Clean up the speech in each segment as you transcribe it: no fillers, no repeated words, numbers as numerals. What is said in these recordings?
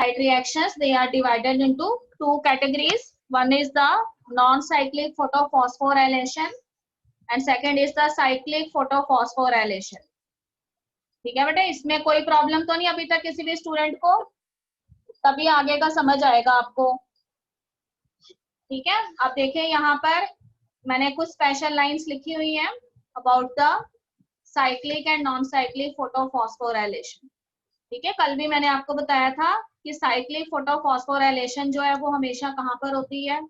light reactions, they are divided into two categories. One is the non-cyclic photophosphorylation and second is the cyclic photophosphorylation. ठीक है बेटे, इसमें कोई problem तो नहीं अभी तक किसी भी स्टूडेंट को? तभी आगे का समझ आएगा आपको। ठीक है, अब देखिए यहाँ पर मैंने कुछ स्पेशल लाइंस लिखी हुई हैं about the cyclic and non cyclic photophosphorylation. ठीक है, कल भी मैंने आपको बताया था कि साइक्लिक फोटोफॉस्फोराइलेशन जो है वो हमेशा कहाँ पर होती है?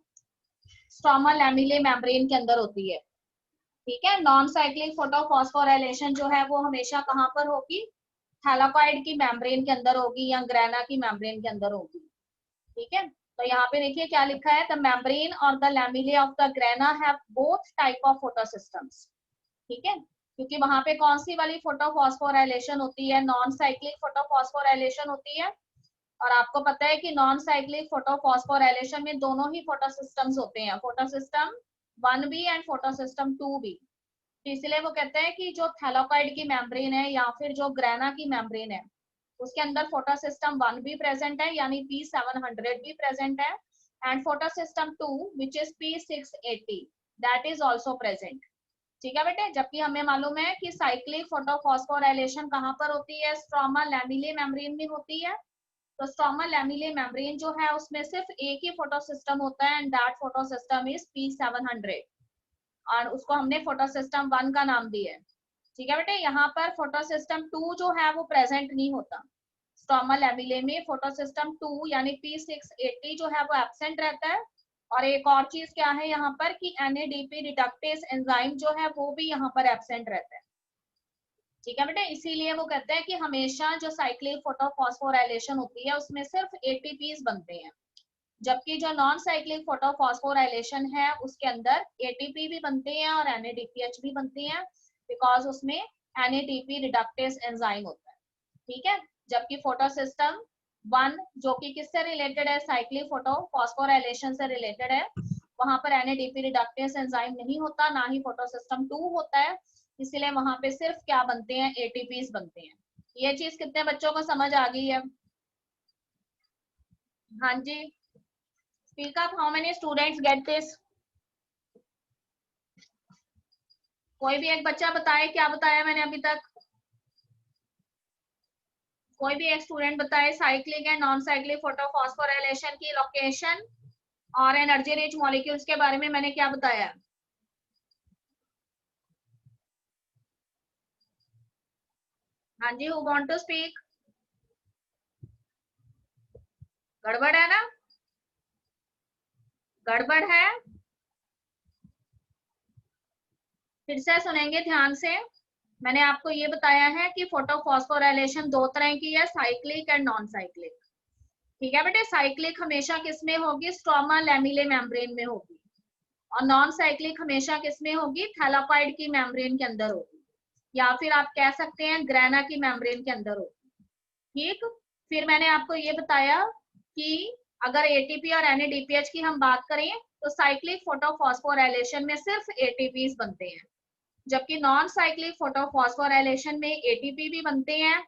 स्ट्रोमा लैमेले मेम्ब्रेन के अंदर होती है। ठीक है, नॉन साइक्लिक फोटोफॉस्फोराइलेशन जो है वो हमेशा कहाँ पर होगी? थैलाकॉइड की मेम्ब्रेन के अंदर होगी या ग्रेना की मेम्ब्रेन के अंदर होगी। ठीक है, तो यहाँ पे देखिए क्या लिखा है, द मेम्ब्रेन और the lamellae of the grana have both type of photosystems. ठीक है, क्योंकि वहां पे कौन सी वाली फोटोफॉस्फोराइलेशन होती है? नॉन साइक्लिक फोटोफॉस्फोराइलेशन होती है। और आपको पता है कि नॉन साइक्लिक फोटोफॉस्फोराइलेशन में दोनों ही फोटोसिस्टम्स होते हैं, photosystem 1b and photosystem 2b। तो इसलिए वो कहते हैं कि जो थैलाकॉइड की मेम्ब्रेन है या फिर जो ग्रेना की मेम्ब्रेन है उसके अंदर फोटोसिस्टम 1 भी प्रेजेंट है यानी P700 भी प्रेजेंट है and photosystem 2 which is P680 that is also present. ठीक है बेटे, जबकि हमें मालूम है कि साइक्लिक फोटोफॉस्फोराइलेशन कहाँ पर होती है? स्ट्रोमा लैमेले मेम्ब्रेन में होती है। तो स्ट्रोमा लैमेले मेम्ब्रेन जो है उसमें सिर्फ एक ही फोटोसिस्टम होता है and that photosystem is P700 और उसको हमने फोटोसिस्टम 1 का नाम दिया है। ठीक है बेटे, यहाँ पर फोटोसिस्टम 2 जो है वो प्रेजेंट नहीं होता। स्ट्रोमा लैमेले में फोटोसिस्टम 2 यानी P680 जो है वो एब्सेंट रहता है। और एक और चीज क्या है यहाँ पर कि NADP रिडक्टेज एंजाइम जो है वो भी यहाँ पर एब्सेंट रहता है। ठीक है बेटे, इसीलिए वो कहते हैं कि हमेशा जो साइक्लिक फोटोफॉस्फोराइलेशन होती है उसमें सिर्फ ATPs बनते हैं, जबकि जो नॉन साइक्लिक फोटोफॉस्फोराइलेशन है उसके अंदर ATP भी बनते हैं और NADPH भी बनते हैं बिकॉज उसमें NADP रिडक्टेज एंजाइम होता है। ठीक है, जबकि फोटोसिस्टम 1 जो कि किससे रिलेटेड है? साइक्लिक फोटोफॉस्फोराइलेशन से रिलेटेड है, वहां पर NADP रिडक्टेज एंजाइम नहीं होता, ना ही फोटोसिस्टम 2 होता है, इसलिए वहां पे सिर्फ क्या बनते हैं? ATPs बनते हैं। ये चीज कितने बच्चों को समझ आ गई है? हाँ जी, speak up, how many students get this? कोई भी एक बच्चा बताए क्या बताया मैंने अभी तक? कोई भी एक स्टूडेंट बताए cyclic and non cyclic photophosphorylation की लोकेशन और एनर्जी रिच मॉलिक्यूल्स के बारे में मैंने क्या बताया? हाँ जी, हु वांट टू स्पीक? गड़बड़ है ना? गड़बड़ है? फिर से सुनेंगे ध्यान से। मैंने आपको ये बताया है कि फोटोफॉस्फोराइलेशन दो तरह की है, साइक्लिक एंड नॉन साइक्लिक। ठीक है बेटे, साइक्लिक हमेशा किसमें होगी? स्ट्रोमा लैमेले मेम्ब्रेन में होगी और नॉन साइक्लिक हमेशा किसमें होगी? थैलाकॉइड की मेम्ब्रेन के अंदर होगी या फिर आप कह सकते हैं ग्रेना की मेम्ब्रेन के अंदर होगी। ठीक, फिर मैंने आपको ये बताया कि अगर ATP और NADPH की हम बात करें तो साइक्लिक फोटोफॉस्फोराइलेशन में सिर्फ ATPs बनते हैं, जबकि नॉन साइक्लिक फोटोफॉस्फोराइलेशन में ATP भी बनते हैं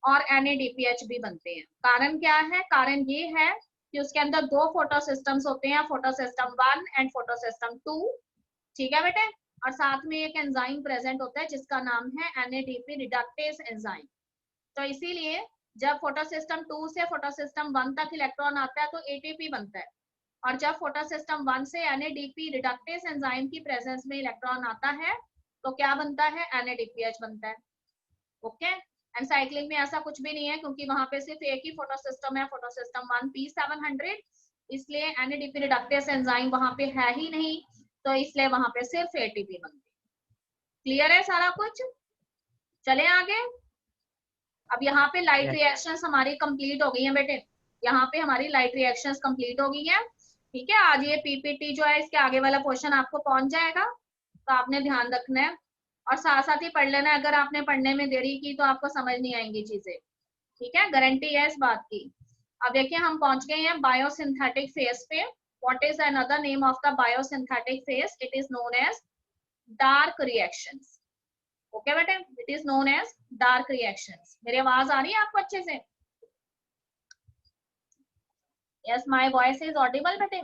और NADPH भी बनते हैं। कारण क्या है? कारण ये है कि उसके अंदर दो फोटोसिस्टम्स होते हैं, फोटोसिस्टम 1 एंड फोटोसिस्टम 2। ठीक है बेटे, और साथ में एक एंजाइम प्रेजेंट होता है जिसका नाम है NADP रिडक्टेज एंजाइम। तो इसीलिए जब फोटोसिस्टम 2 से फोटोसिस्टम 1 तक इलेक्ट्रॉन आता है तो ATP बनता है, और जब फोटोसिस्टम 1 से NADP रिडक्टेज एंजाइम की प्रेजेंस में इलेक्ट्रॉन आता है तो क्या बनता है? NADPH बनता है। ओके, एंड साइक्लिक में ऐसा कुछ भी नहीं है क्योंकि वहां पे सिर्फ एक ही फोटोसिस्टम है, फोटोसिस्टम 1 P700, इसलिए NADP रिडक्टेज एंजाइम वहां पे है ही नहीं, तो इसलिए वहां पे सिर्फ ATP बनती है। क्लियर है सारा कुछ? चले आगे। अब यहाँ पे लाइट रिएक्शंस हमारी कंप्लीट हो गई हैं बेटे, यहाँ पे हमारी लाइट रिएक्शंस कंप्लीट हो गई हैं। ठीक है, आज ये PPT जो है इसके आगे वाला पोर्शन आपको पहुंच जाएगा, तो आपने ध्यान रखना है और साथ साथ ही पढ़ लेना है। अगर आपने पढ़ने में देरी की तो आपको समझ नहीं आएंगी चीजें। ठीक है, गारंटी है इस बात की। अब देखिए हम पहुंच गए हैं बायोसिंथेटिक फेज पे। What is another name of the biosynthetic phase? It is known as dark reactions. Okay बेटे, it is known as dark reactions. मेरी आवाज आ रही है आपको अच्छे से? Yes, my voice is audible बेटे?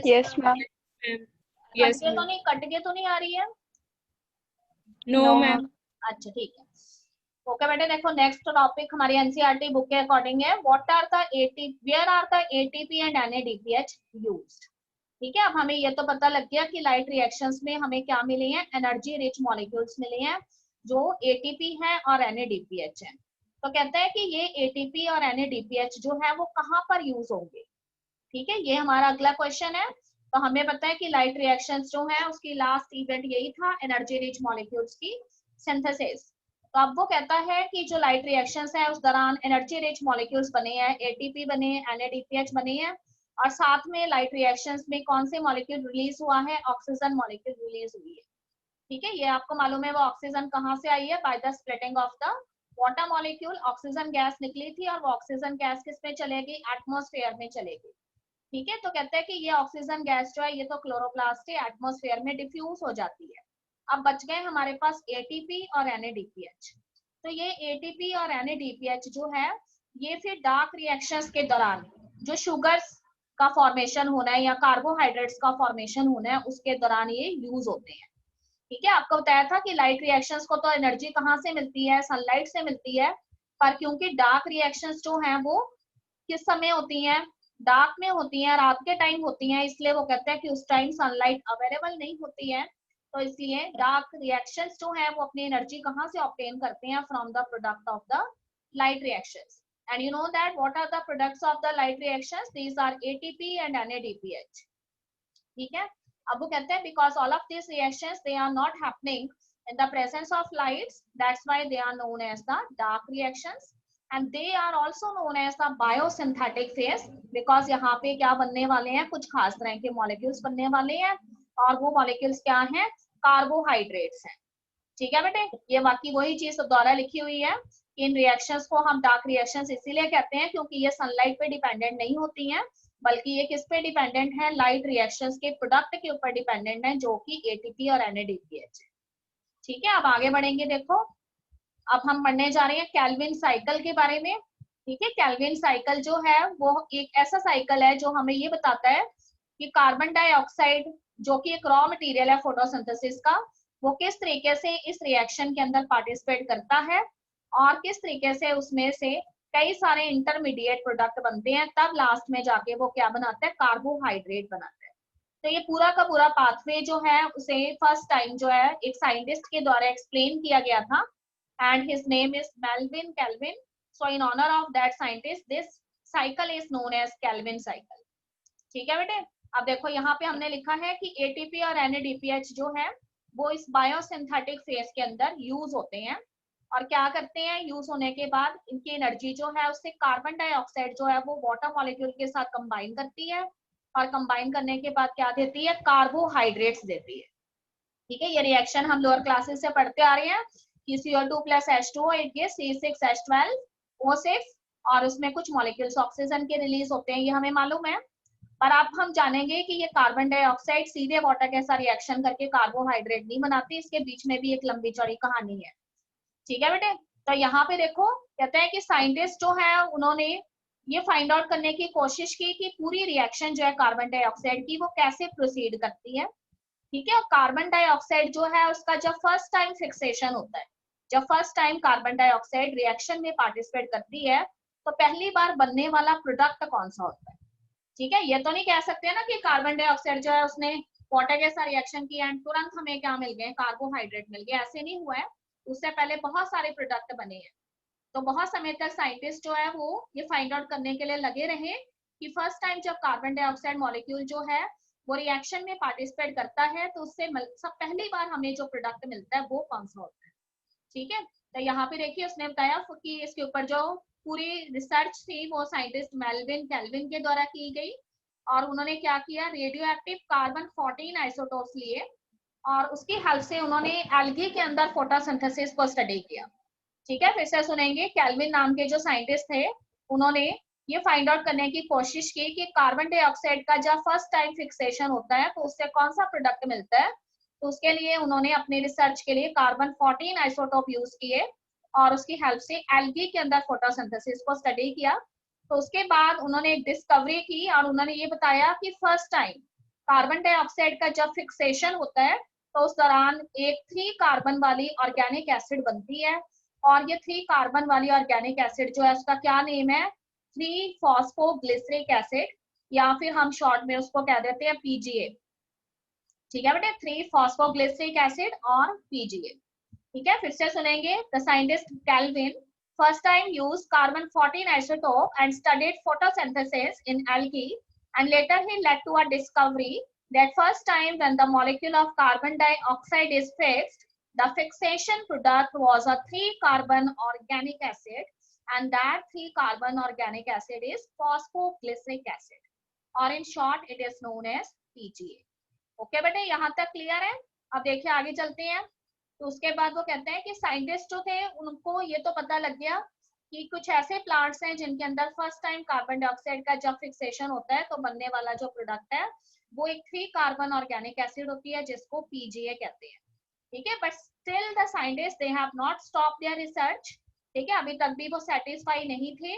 Yes ma'am. यस कट के तो नहीं आ रही है? No ma'am. अच्छा ठीक है, ओके बेटे। देखो नेक्स्ट टॉपिक हमारी एनसीईआरटी बुक के अकॉर्डिंग है, what are the AT where are the ATP and NADPH used. ठीक है, अब हमें ये तो पता लग गया कि लाइट रिएक्शंस में हमें क्या मिले हैं, एनर्जी रिच मॉलिक्यूल्स मिले हैं जो एटीपी है और एनएडीपीएच है। तो कहते हैं कि ये एटीपी और एनएडीपीएच जो है वो कहाँ पर यूज होंगे। ठीक है, ये हमारा अगला क्वेश्चन है। तो हमें पता है कि लाइट रिएक्शंस जो है उसकी लास्ट इवेंट यही था, एनर्जी रिच मॉलिक्यूल्स की सिंथेसिस। तो अब वो कहता है कि जो लाइट रिएक्शंस है उस दौरान एनर्जी रिच मॉलिक्यूल्स बने हैं, एटीपी बने हैं, एनएडीपीएच बने हैं, और साथ में लाइट रिएक्शंस में कौन से मॉलिक्यूल रिलीज हुआ है, ऑक्सीजन मॉलिक्यूल रिलीज हुई है। ठीक है, ये आपको मालूम है वो ऑक्सीजन कहाँ से आई है, by the splitting of the water molecule oxygen gas निकली थी और वो ऑक्सीजन गैस किस में चलेगी, एटमॉस्फेयर में चलेगी। ठीक है, तो कहते हैं कि ये ऑक्सीजन गैस जो है ये तो क्लोरोप्लास्ट से एटमॉस्फेयर में डिफ्यूज हो जाती है। अब बच गए हमारे पास एटीपी और एनएडीपीएच। तो ये एटीपी और एनएडीपीएच जो है ये फिर डार्क रिएक्शंस के दौरान जो शुगर्स का फॉर्मेशन होना है या कार्बोहाइड्रेट्स का फॉर्मेशन होना है उसके दौरान ये यूज होते हैं। ठीक है, आपको बताया था कि लाइट रिएक्शंस को तो एनर्जी कहाँ से मिलती है, सनलाइट से मिलती है, पर क्योंकि डार्क रिएक्शंस जो हैं वो किस समय होती हैं, डार्क में होती हैं, रात के टाइम होती हैं, इसलिए वो कहते हैं कि उस टाइम सनलाइट अवेलेबल नहीं होती है। तो इसलिए डार्क रिएक्शंस जो है वो अपनी एनर्जी कहाँ से ऑब्टेन करते हैं, from the product of the light reactions. And you know that what are the products of the light reactions, these are ATP and NADPH. ठीक है, अब वो कहते हैं because all of this reactions they are not happening in the presence of lights, that's why they are known as the dark reactions, and they are also known as the biosynthetic phase, because यहाँ पे क्या बनने वाले हैं, कुछ खास तरह के मॉलिक्यूल्स बनने वाले हैं, और वो मॉलिक्यूल्स क्या हैं, कार्बोहाइड्रेट्स हैं। ठीक है बेटे, ये बाकी वही चीज दोबारा लिखी हुई है। इन रिएक्शंस को हम डार्क रिएक्शंस इसीलिए कहते हैं क्योंकि ये सनलाइट पे डिपेंडेंट नहीं होती हैं, बल्कि ये किस पे डिपेंडेंट है, लाइट रिएक्शंस के प्रोडक्ट के ऊपर डिपेंडेंट है, जो कि एटीपी और एनएडीपीएच है। ठीक है, अब आगे बढ़ेंगे। देखो अब हम पढ़ने जा रहे हैं केल्विन साइकिल के बारे में। ठीक है, केल्विन साइकिल जो है वो एक ऐसा साइकिल है जो हमें ये बताता है कि कार्बन डाइऑक्साइड जो कि एक रॉ मटेरियल है फोटोसिंथेसिस का, वो किस तरीके से इस रिएक्शन के अंदर पार्टिसिपेट करता है और किस तरीके से उसमें से कई सारे इंटरमीडिएट प्रोडक्ट बनते हैं, तब लास्ट में जाके वो क्या बनाता है, कार्बोहाइड्रेट बनाता है। तो ये पूरा का पूरा पाथवे जो है उसे फर्स्ट टाइम जो है एक साइंटिस्ट के द्वारा एक्सप्लेन किया गया था, and his name is Melvin Kelvin. So in honor of that scientist, this cycle is known as Kelvin cycle. ठीक है बेटे, अब देखो यहाँ पे हमने लिखा है कि एटीपी और एनएडीपीएच जो है वो इस बायोसिंथेटिक फेज के अंदर यूज होते हैं, और क्या करते हैं, यूज होने के बाद इनकी एनर्जी जो है उससे कार्बन डाइऑक्साइड जो है वो वाटर मॉलिक्यूल के साथ कंबाइन करती है, और कंबाइन करने के बाद क्या देती है, कार्बोहाइड्रेट्स देती है। ठीक है, ये रिएक्शन हम लोअर क्लासेस से पढ़ते आ रहे हैं कि CO2 plus H2O it gives C6H12O6, और उसमें कुछ मॉलिक्यूल्स ऑक्सीजन के रिलीज होते हैं, ये हमें मालूम है। पर अब हम जानेंगे कि ये कार्बन डाइऑक्साइड सीधे वाटर के साथ रिएक्शन करके कार्बोहाइड्रेट नहीं बनाती, इसके बीच में भी एक लंबी चौड़ी कहानी है। ठीक है बेटे, तो यहाँ पे देखो कहते हैं कि साइंटिस्ट जो है उन्होंने ये फाइंड आउट करने की कोशिश की कि पूरी रिएक्शन जो है कार्बन डाइऑक्साइड की वो कैसे प्रोसीड करती है। ठीक है, कार्बन डाइऑक्साइड जो है उसका जब फर्स्ट टाइम फिक्सेशन होता है, जब first time carbon dioxide reaction में पार्टिसिपेट करती है, तो पहली बार बनने वाला प्रोडक्ट कौन सा होता है। ठीक है, ये तो नहीं कह सकते ना कि कार्बन डाइऑक्साइड जो है उसने वाटर के साथ रिएक्शन किया एंड तुरंत हमें क्या मिल गए, कार्बोहाइड्रेट मिल गए, ऐसे नहीं हुआ है, उससे पहले बहुत सारे प्रोडक्ट बने हैं। तो बहुत समय तक साइंटिस्ट जो है वो ये फाइंड आउट करने के लिए लगे रहे कि फर्स्ट टाइम जब कार्बन डाइऑक्साइड मॉलिक्यूल जो है वो रिएक्शन में पार्टिसिपेट करता है तो उससे सब पहली बार हमें जो प्रोडक्ट मिलता है वो कौन सा होता है। ठीक है, तो यहाँ पे देखिए उसने बताया कि इसके ऊपर जो पूरी रिसर्च थी वो साइंटिस्ट मेल्विन केल्विन के द्वारा की गई, और उन्होंने क्या किया, रेडियो एक्टिव कार्बन 14 आइसोटोप्स लिए और उसकी हेल्प से उन्होंने एल्गी के अंदर फोटोसिंथेसिस को स्टडी किया। ठीक है, फिर से सुनेंगे, केल्विन नाम के जो साइंटिस्ट थे उन्होंने ये फाइंड आउट करने की कोशिश की कि कार्बन डाइऑक्साइड का जब फर्स्ट टाइम फिक्सेशन होता है तो उससे कौन सा प्रोडक्ट मिलता है। तो उसके लिए उन्होंने अपनी रिसर्च के लिए कार्बन 14 आइसोटोप यूज किए और उसकी हेल्प से एल्गी के अंदर फोटोसिंथेसिस को स्टडी किया, तो उसके बाद उन्होंने एक डिस्कवरी की और उन्होंने ये बताया कि फर्स्ट टाइम कार्बन डाइऑक्साइड का जब फिक्सेशन होता है तो उस दौरान एक 3 कार्बन वाली ऑर्गेनिक एसिड बनती है, और ये 3 कार्बन वाली ऑर्गेनिक एसिड जो है उसका क्या नेम है, 3 फॉस्फोग्लिसरिक एसिड, या फिर हम शॉर्ट में उसको कह देते हैं पीजीए। ठीक है बेटे, 3 फॉस्फोग्लिसरिक एसिड और पीजीए। ठीक है, फिर से सुनेंगे। The scientist Calvin first time used carbon 14 isotope and studied photosynthesis in algae, and later he led to a discovery that first time when the molecule of carbon dioxide is fixed, the fixation product was a 3 carbon organic acid, and that 3 carbon organic acid is phosphoglyceric acid, or in short it is known as PGA। Okay बेटे, यहाँ तक clear है? अब देखिए आगे चलते हैं। तो उसके बाद वो कहते हैं कि साइंटिस्ट जो थे उनको ये तो पता लग गया कि कुछ ऐसे प्लांट्स हैं जिनके अंदर फर्स्ट टाइम कार्बन डाइऑक्साइड का जब फिक्सेशन होता है तो बनने वाला जो प्रोडक्ट है वो एक 3 कार्बन ऑर्गेनिक एसिड होती है जिसको पीजीए कहते हैं। ठीक है, but still the scientist they have not stop their research. ठीक है, अभी तक भी वो सेटिस्फाई नहीं थे।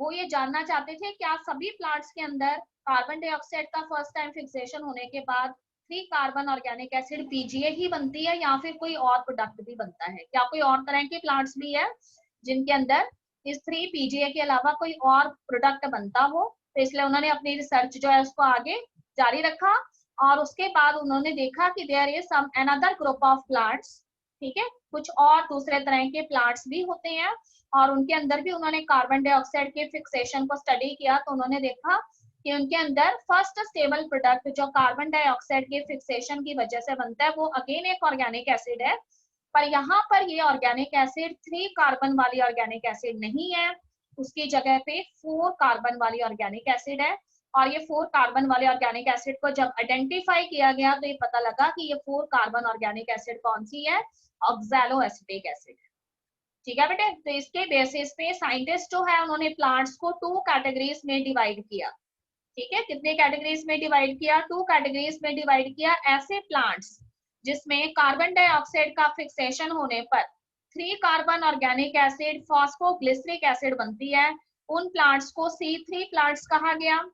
वो ये जानना चाहते थे क्या सभी प्लांट्स के अंदर कार्बन डाइऑक्साइड का फर्स्ट टाइम फिक्सेशन होने के बाद 3 कार्बन ऑर्गेनिक एसिड पीजीए ही बनती है या फिर कोई और प्रोडक्ट भी बनता है, क्या कोई और तरह के प्लांट्स भी है जिनके अंदर इस 3 पीजीए के अलावा कोई और प्रोडक्ट बनता हो। तो इसलिए उन्होंने अपनी रिसर्च जो है उसको आगे जारी रखा, और उसके बाद उन्होंने देखा कि there is some another group of plants. ठीक है, कुछ और दूसरे तरह के प्लांट्स भी होते हैं और उनके अंदर भी उन्होंने कार्बन डाइऑक्साइड के फिक्सेशन को स्टडी किया। तो उन्होंने देखा कि उनके अंदर फर्स्ट स्टेबल प्रोडक्ट जो कार्बन डाइऑक्साइड के फिक्सेशन की वजह से बनता है वो अगेन एक ऑर्गेनिक एसिड है, पर यहाँ पर ये ऑर्गेनिक एसिड 3 कार्बन वाली ऑर्गेनिक एसिड नहीं है, उसकी जगह पे 4 कार्बन वाली ऑर्गेनिक एसिड है। और ये 4 कार्बन वाले ऑर्गेनिक एसिड को जब आइडेंटिफाई किया गया तो ये पता लगा कि ये 4 कार्बन ऑर्गेनिक एसिड कौन सी है, ऑक्सैलोएसिटिक एसिड। ठीक है बेटे, तो इसके बेसिस पे साइंटिस्ट जो है उन्होंने प्लांट्स को 2 कैटेगरीज में डिवाइड किया। ठीक है, कितने कैटेगरीज में डिवाइड किया, 2 कैटेगरीज में डिवाइड किया। ऐसे प्लांट्स जिसमें कार्बन डाइऑक्साइड का फिक्सेशन होने पर 3 carbon organic acid phosphoglyceric acid बनती है, उन प्लांट्स को C3 प्लांट्स कहा गया।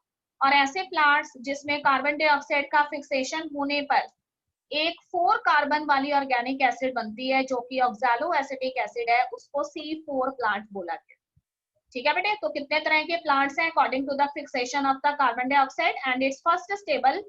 और ऐसे प्लांट्स जिसमें कार्बन डाइऑक्साइड का फिक्सेशन होने पर एक 4 कार्बन वाली ऑर्गेनिक एसिड बनती है जो कि ऑक्सैलोएसिटिक एसिड है, उसको C4 प्लांट बोला गया। ठीक है बेटे, तो कितने तरह के प्लांट्स हैं according to the fixation of the carbon dioxide and its first stable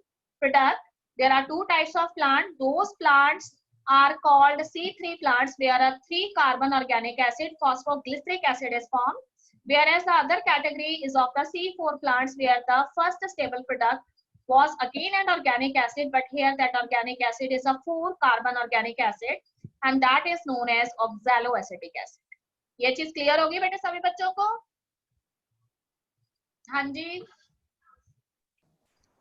product. There are 2 types of plant, those plants are called C3 plants where a 3 carbon organic acid phosphoglyceric acid is formed, whereas the other category is of the C4 plants where the first stable product was again an organic acid, but here that organic acid is a 4 carbon organic acid and that is known as oxaloacetic acid। ये चीज clear होगी बेटे सभी बच्चों को? हाँ जी,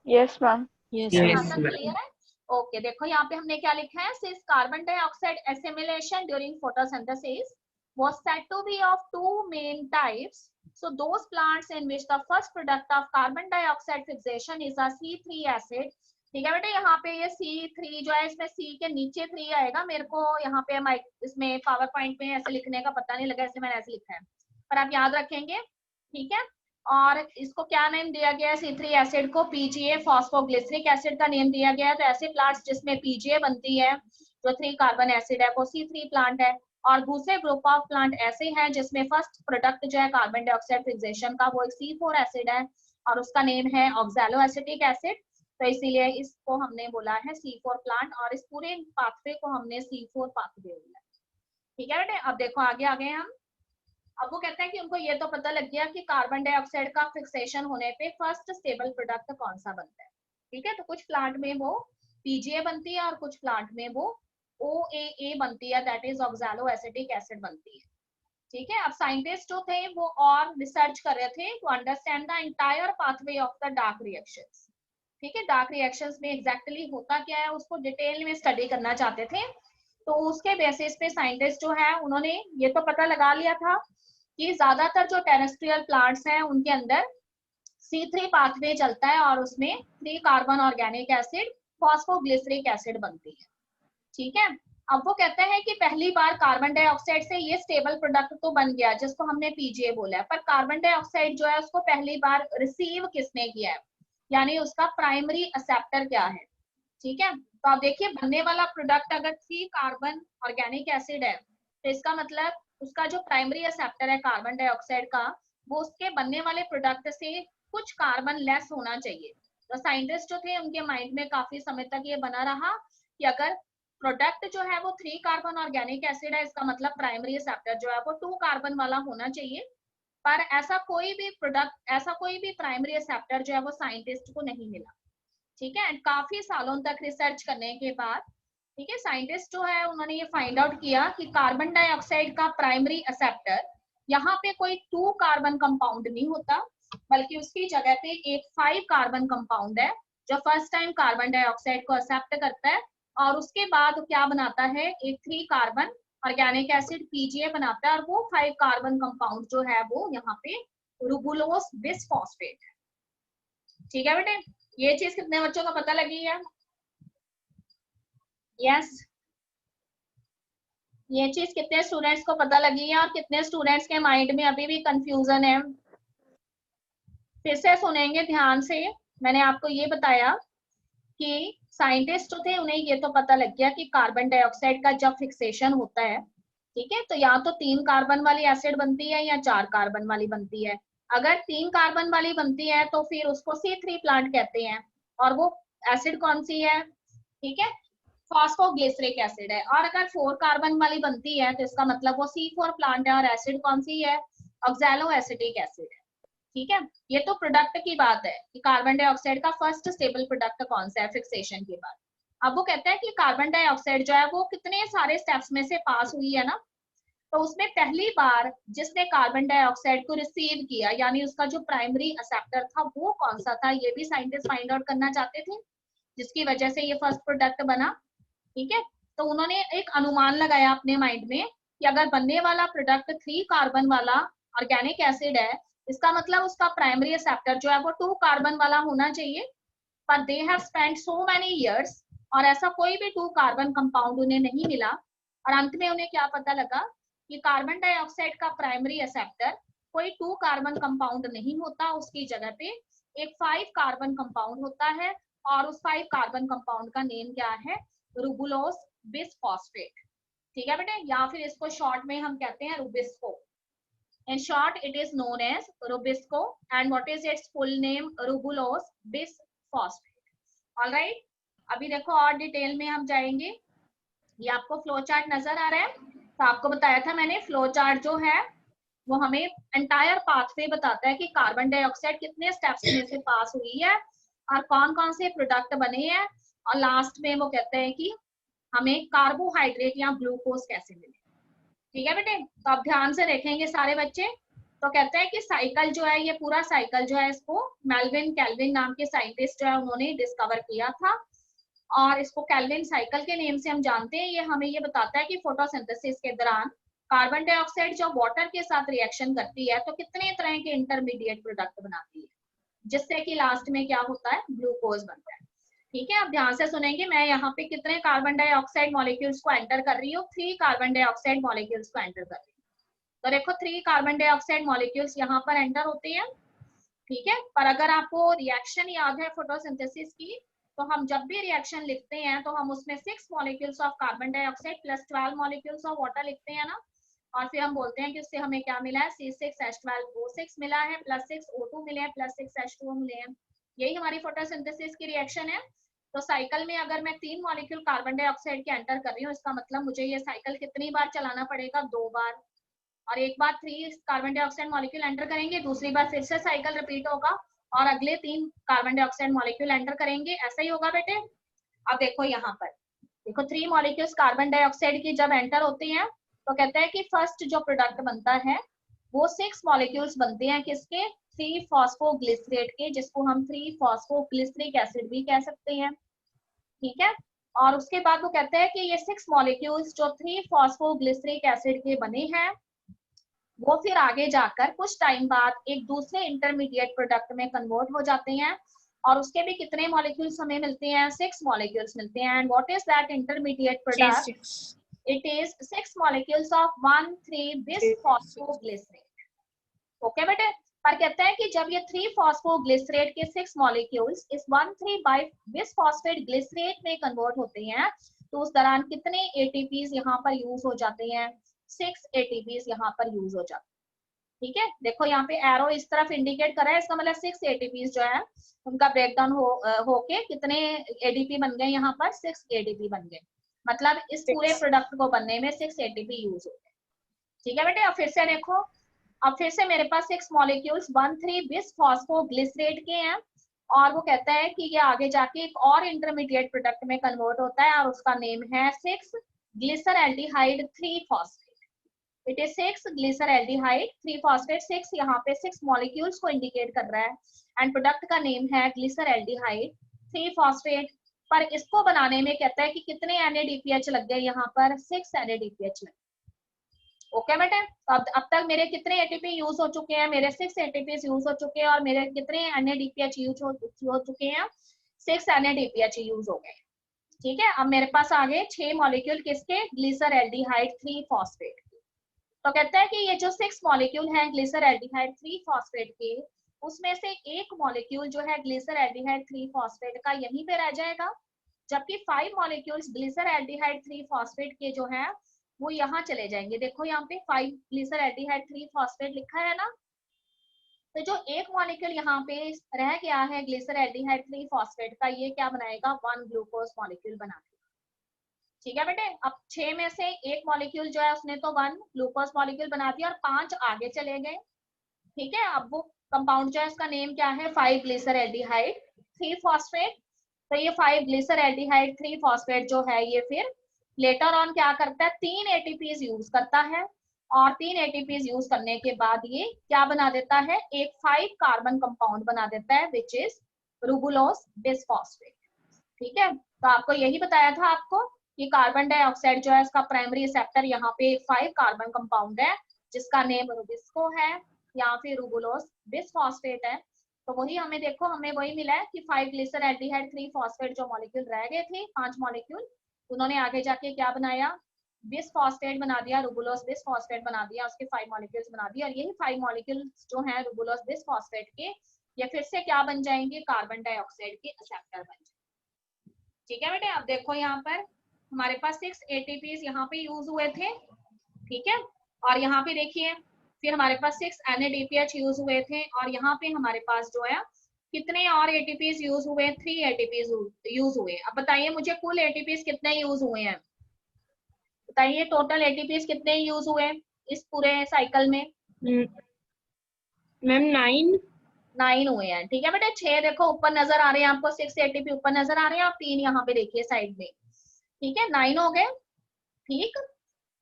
Yes, ma'am. Yes, यहाँ ma'am. तक क्लियर है? ओके, देखो यहाँ पे हमने क्या लिखा है, since carbon dioxide assimilation during photosynthesis was said to be of 2 main types, so those plants in which the first product of carbon dioxide fixation is a C3 acid। ठीक है बेटे, यहाँ पे ये C3 जो है इसमें C के नीचे 3 आएगा, मेरे को यहाँ पे इसमें पावर पॉइंट में ऐसे लिखने का पता नहीं लगा, ऐसे मैंने ऐसे लिखा है, पर आप याद रखेंगे। ठीक है, और इसको क्या नेम दिया गया है, C3 एसिड को पीजीए फॉस्फोग्लिसरिक एसिड का नेम दिया गया है। तो ऐसे प्लांट्स जिसमें पीजीए बनती है जो 3 कार्बन एसिड है वो C3 प्लांट है, और दूसरे ग्रुप ऑफ प्लांट ऐसे हैं जिसमें फर्स्ट प्रोडक्ट जो है कार्बन डाइऑक्साइड फिक्सेशन का वो एक C4 एसिड है और उसका नेम है ऑक्सैलोएसिटिक एसिड। तो इसीलिए इसको हमने बोला है C4 प्लांट, और इस पूरे पाथवे को हमने C4 पाथवे बोला। ठीक है बेटे, अब देखो आगे आ गए हम। अब वो कहते हैं कि उनको ये तो पता लग गया कि कार्बन डाइऑक्साइड का फिक्सेशन होने पे फर्स्ट स्टेबल प्रोडक्ट कौन सा बनता है। ठीक है, तो कुछ प्लांट में वो पीजीए बनती है और कुछ प्लांट में वो OAA बनती है, दैट इज ऑक्सैलोएसिटिक एसिड बनती है। ठीक है, अब साइंटिस्ट जो थे वो और रिसर्च कर रहे थे to understand the entire pathway of the dark reactions. ठीक है, डार्क रिएक्शंस में एग्जैक्टली होता क्या है उसको डिटेल में स्टडी करना चाहते थे। तो उसके बेसिस पे साइंटिस्ट जो है उन्होंने ये तो पता लगा लिया था कि ज्यादातर जो टेरेस्ट्रियल प्लांट्स हैं उनके अंदर C3 पाथवे चलता है और उसमें 3 carbon organic acid phosphoglyceric acid बनती है। ठीक है, अब वो कहते हैं कि पहली बार कार्बन डाइऑक्साइड से ये स्टेबल प्रोडक्ट तो बन गया जिसको हमने पीजीए बोला है, पर कार्बन डाइऑक्साइड जो है उसको पहली बार रिसीव किसने किया है, यानी उसका प्राइमरी एक्सेप्टर क्या है। ठीक है, तो आप देखिए बनने वाला प्रोडक्ट अगर 3 कार्बन ऑर्गेनिक एसिड है तो इसका मतलब उसका जो प्राइमरी एक्सेप्टर है कार्बन डाइऑक्साइड का, वो उसके बनने वाले प्रोडक्ट से कुछ कार्बन लेस होना चाहिए। तो साइंटिस्ट जो थे उनके माइंड में काफी समय तक ये बना रहा कि अगर प्रोडक्ट जो है वो 3 कार्बन ऑर्गेनिक एसिड है, इसका मतलब प्राइमरी एक्सेप्टर जो है वो 2 कार्बन वाला होना चाहिए। पर ऐसा कोई भी प्रोडक्ट, ऐसा कोई भी प्राइमरी एक्सेप्टर जो है वो साइंटिस्ट को नहीं मिला। ठीक है, एंड काफी सालों तक रिसर्च करने के बाद, ठीक है, साइंटिस्ट जो है उन्होंने ये फाइंड आउट किया कि कार्बन डाइऑक्साइड का प्राइमरी एक्सेप्टर यहाँ पे कोई 2 कार्बन कंपाउंड नहीं होता, बल्कि उसकी जगह पे एक 5 कार्बन कंपाउंड है जो फर्स्ट टाइम कार्बन डाइऑक्साइड को एक्सेप्ट करता है और उसके बाद क्या बनाता है, एक 3 कार्बन ऑर्गेनिक एसिड पीजीए बनाता है और वो 5 कार्बन कंपाउंड जो है वो यहाँ पे रूबुलोस बिसफॉस्फेट है। ठीक है बेटे, ये चीज कितने बच्चों को पता लगी है? यस, ये चीज कितने स्टूडेंट्स को पता लगी है और कितने स्टूडेंट्स के माइंड में अभी भी कंफ्यूजन है? फिर से सुनेंगे ध्यान से। मैंने आपको ये बताया कि साइंटिस्ट जो थे उन्हें ये तो पता लग गया कि कार्बन डाइऑक्साइड का जब फिक्सेशन होता है, ठीक है, तो या तो 3 कार्बन वाली एसिड बनती है या 4 कार्बन वाली बनती है। अगर 3 कार्बन वाली बनती है तो फिर उसको C3 प्लांट कहते हैं और वो एसिड कौन सी है, ठीक है, फॉस्फोग्लिसरिक एसिड है। और अगर 4 कार्बन वाली बनती है तो इसका मतलब वो C4 प्लांट है और एसिड कौन सी है, ऑक्सैलो एसिटिक एसिड है। ठीक है, ये तो प्रोडक्ट की बात है कि कार्बन डाइऑक्साइड का फर्स्ट स्टेबल प्रोडक्ट कौन सा है फिक्सेशन के बाद। अब वो कहता है कि कार्बन डाइऑक्साइड जो है वो कितने सारे स्टेप्स में से पास हुई है ना, तो उसमें पहली बार जिसने कार्बन डाइऑक्साइड को रिसीव किया यानी उसका जो प्राइमरी एक्सेप्टर था वो कौन सा था, ये भी साइंटिस्ट फाइंड आउट करना चाहते थे, जिसकी वजह से ये फर्स्ट प्रोडक्ट बना। ठीक है, तो उन्होंने एक अनुमान लगाया अपने माइंड में कि अगर बनने वाला प्रोडक्ट 3 कार्बन वाला ऑर्गेनिक एसिड है, इसका मतलब उसका प्राइमरी एक्सेप्टर जो है वो 2 कार्बन वाला होना चाहिए। पर they have spent so many years और ऐसा कोई भी 2 कार्बन कंपाउंड उन्हें नहीं मिला और अंत में उन्हें क्या पता लगा कि कार्बन डाइऑक्साइड का प्राइमरी एक्सेप्टर कोई 2 कार्बन कंपाउंड नहीं होता, उसकी जगह पे एक 5 कार्बन कंपाउंड होता है और उस 5 कार्बन कंपाउंड का नेम क्या है, रूबुलोस बिसफॉस्फेट। ठीक है बेटे, या फिर इसको शॉर्ट में हम कहते हैं rubisco. In short, it is known as Rubisco, and what is its full name? Rubulose bisphosphate. All right. अभी देखो और डिटेल में हम जाएंगे। ये आपको फ्लो चार्ट नजर आ रहा है, तो आपको बताया था मैंने फ्लो चार्ट जो है वो हमें एंटायर पाथवे बताता है कि कार्बन डाइऑक्साइड कितने स्टेप्स में से पास हुई है और कौन कौन से प्रोडक्ट बने हैं और लास्ट में वो कहते हैं कि हमें कार्बोहाइड्रेट या ग्लूकोज कैसे मिले। ठीक है बेटे, तो आप ध्यान से देखेंगे सारे बच्चे। तो कहते हैं कि साइकिल जो है, ये पूरा साइकिल जो है इसको मेल्विन केल्विन नाम के साइंटिस्ट जो है उन्होंने डिस्कवर किया था और इसको केल्विन साइकिल के नेम से हम जानते हैं। ये हमें ये बताता है कि फोटोसिंथेसिस के दौरान कार्बन डाइऑक्साइड जब वाटर के साथ रिएक्शन करती है तो कितने तरह के इंटरमीडिएट प्रोडक्ट बनाती है, जिससे कि लास्ट में क्या होता है, ग्लूकोज बनता है। ठीक है, आप ध्यान से सुनेंगे। मैं यहाँ पे कितने कार्बन डाइऑक्साइड मॉलिक्यूल्स को एंटर कर रही हूँ, 3 कार्बन डाइऑक्साइड मॉलिक्यूल्स को एंटर कर रही हूँ। तो देखो 3 कार्बन डाइऑक्साइड मॉलिक्यूल्स यहाँ पर एंटर होते हैं। ठीक है, पर अगर आपको रिएक्शन याद है फोटोसिंथेसिस की, तो हम जब भी रिएक्शन लिखते हैं तो हम उसमें 6 molecules of carbon dioxide plus 12 molecules of water लिखते हैं ना, और फिर हम बोलते हैं कि उससे हमें क्या मिला है, C6H12O6 मिला है, प्लस 6 O2 मिले हैं, प्लस 6 H2O मिले हैं। यही हमारी फोटोसिंथेसिस की रिएक्शन है। तो साइकिल में अगर मैं 3 मॉलिक्यूल कार्बन डाइऑक्साइड के एंटर कर रही हूँ, इसका मतलब मुझे ये साइकिल कितनी बार चलाना पड़ेगा, 2 बार। और एक बार 3 कार्बन डाइऑक्साइड मॉलिक्यूल एंटर करेंगे, दूसरी बार फिर से साइकिल रिपीट होगा और अगले 3 कार्बन डाइऑक्साइड मॉलिक्यूल एंटर करेंगे। ऐसा ही होगा बेटे। अब देखो यहाँ पर, देखो 3 मॉलिक्यूल्स कार्बन डाइऑक्साइड की जब एंटर होते हैं तो कहते हैं कि फर्स्ट जो प्रोडक्ट बनता है वो 6 मॉलिक्यूल्स बनते हैं, किसके, 3 फॉस्फोग्लिसरेट के, जिसको हम 3 फॉस्फोग्लिसरिक एसिड भी कह सकते हैं। ठीक है, और उसके बाद वो कहते हैं कि ये 6 मॉलिक्यूल्स जो 3 फॉस्फोग्लिसरिक एसिड के बने हैं वो फिर आगे जाकर कुछ टाइम बाद एक दूसरे इंटरमीडिएट प्रोडक्ट में कन्वर्ट हो जाते हैं, और उसके भी कितने मॉलिक्यूल्स हमें मिलते हैं, 6 मॉलिक्यूल्स मिलते हैं। And what is that intermediate product? G6. It is 6 molecules of 1,3-bis-phosphoglycerate. Okay बेटे, पर कहते हैं कि जब ये 3-phosphoglycerate के 6 मॉलिक्यूल्स इस 1,3-bis-phosphate ग्लिसरेट में कन्वर्ट होते हैं, तो उस दौरान कितने एटीपीज यहाँ पर यूज हो जाते हैं? 6 एटीपीज यहाँ पर यूज हो जाते हैं। ठीक है, देखो यहाँ पे एरो इस तरफ इंडिकेट कर रहा है, इसका मतलब 6 एटीपीज जो है उनका ब्रेकडाउन होके कितने एडीपी बन गए, यहाँ पर 6 एडीपी बन गए। मतलब इस पूरे 6. प्रोडक्ट को बनने में 6 एटीपी यूज होते हैं। ठीक है बेटे, अब फिर से देखो, अब फिर से मेरे पास 6 मॉलिक्यूल्स 1,3-bis-phosphoglycerate के हैं, और वो कहता है कि ये आगे जाके एक और इंटरमीडिएट प्रोडक्ट में कन्वर्ट होता है, और उसका नेम है 6-glyceraldehyde 3-phosphate। It is 6-glyceraldehyde 3-phosphate। 6 यहाँ पे 6 मॉलिक्यूल्स को इंडिकेट कर रहा है, एंड प्रोडक्ट का नेम है ग्लिसरल्डिहाइड 3-phosphate। पर इसको बनाने में कहता है कि कितने NADPH लग गए, यहाँ पर 6 NADPH लग गए। ओके बेटे, तो अब तक मेरे कितने एटीपी यूज हो चुके हैं? मेरे 6 एटीपी यूज हो चुके हैं, और मेरे कितने NADPH यूज हो चुके हैं? 6 NADPH यूज हो गए। ठीक है, अब मेरे पास आ गए 6 मॉलिक्यूल किसके? Glyceraldehyde 3-phosphate। तो कहता है कि ये जो 6 मॉलिक्यूल हैं ग्लिसरल्डिहाइड 3-phosphate के, उसमें से एक मॉलिक्यूल जो है ग्लिसरल्डिहाइड 3-phosphate का यहीं पे रह जाएगा, जबकि 5 मॉलिक्यूल्स ग्लिसरल्डिहाइड 3-phosphate के जो है वो यहाँ चले जाएंगे। देखो यहाँ पे 5 ग्लिसरल्डिहाइड 3-phosphate लिखा है ना, तो जो एक मॉलिक्यूल यहाँ पे रह गया है ग्लिसरल्डिहाइड 3-phosphate का, ये क्या बनाएगा? 1 ग्लूकोज मॉलिक्यूल बना। ठीक है बेटे, अब 6 में से एक मॉलिक्यूल जो है उसने तो 1 ग्लूकोज मॉलिक्यूल बना दिया, और 5 आगे चले गए। ठीक है, अब वो कंपाउंड जो है उसका नेम क्या है? 5-glyceraldehyde 3-phosphate। तो ये 5-glyceraldehyde 3-phosphate जो है ये फिर लेटर ऑन क्या करता है? 3 एटीपीज यूज करता है, और 3 एटीपीज यूज करने के बाद ये क्या बना देता है? एक 5 कार्बन कंपाउंड बना देता है, विच इज रूबुलोज बिसफॉस्फेट। ठीक है, तो आपको यही बताया था आपको कि कार्बन डाइऑक्साइड जो है इसका प्राइमरी रिसेप्टर यहाँ पे 5 कार्बन कंपाउंड है, जिसका नेम रूबिस्को है या फिर रूबुलोज बिसफॉस्फेट है। तो वही हमें देखो, हमें वही मिला है कि 5-glyceraldehyde 3-phosphate जो मॉलिक्यूल रह गए थे, 5 मॉलिक्यूल, उन्होंने आगे जाके क्या बनाया? बिसफॉस्फेट बना दिया, रूबुलोज बिसफॉस्फेट बना दिया, उसके 5 मॉलिक्यूल्स बना दिया, और यही 5 मॉलिक्यूल्स जो हैं रूबुलोज बिसफॉस्फेट के, ये फिर से क्या बन जाएंगे? कार्बन डाइऑक्साइड के एक्सेप्टर बन जाएंगे। ठीक है बेटे, अब देखो यहाँ पर हमारे पास 6 एटीपीज यहाँ पे यूज हुए थे। ठीक है, और यहाँ पे देखिए फिर हमारे पास 6 NADPH यूज हुए थे, और यहाँ पे हमारे पास जो है कितने और एटीपीज यूज हुए? 3 एटीपीज यूज हुए। अब बताइए मुझे कुल एटीपीज कितने यूज हुए हैं? बताइए टोटल एटीपीज कितने यूज हुए इस पूरे साइकिल में? मैम 9. 9 हुए हैं। ठीक है बेटा, 6 देखो ऊपर नजर आ रहे हैं आपको, 6 एटीपी ऊपर नजर आ रहे हैं, आप 3 यहाँ पे देखिए साइड में। ठीक है, 9 हो गए। ठीक,